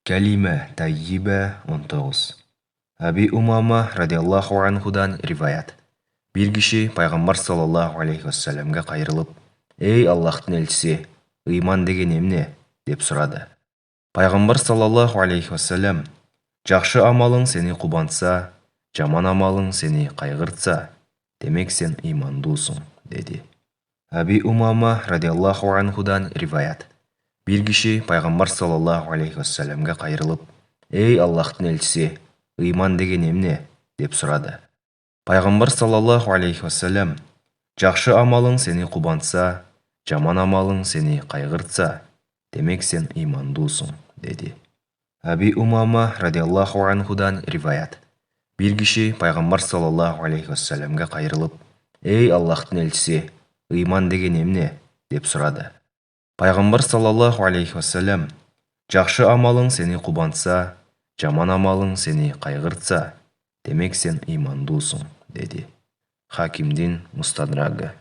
Калима тайиба 19. Әби Умама радиаллаху анхудан риваят. Bir киши пайғамбар саллаллаху алейхи вассаламға қайрылып: «Ей Аллахтың елшісі, иман деген емне?» деп сұрады. Пайғамбар саллаллаху алейхи вассалам: «Жақшы амалың сені қубантса, жаман амалың сені қайғыртса, демек сен имандусың» деді. Әби Умама радиаллаху анхудан риваят. Bir киши пайғамбар саллаллаху алейхи вассаламға қайрылып: «Ей Аллахтың елшісі, иман деген емне?» деп сұрады. Пайғамбар саллаллаху алейхи вассалам: «Жақшы амалың сені қубантса, жаман амалың сені қайғыртса, демек сен имандусың» деді. Әби Умама радиаллаху анхудан риваят. Bir киши пайғамбар саллаллаху алейхи вассаламға қайрылып: «Ей Аллахтың елшісі, иман деген емне?» деп сұрады. Пайғамбар саллаллаху алейхи вассалам: «Жақшы амалың сені қубантса, жаман амалың сені қайғыртса, демек сен имандусың» деді. Хакимдің Мустадрагы.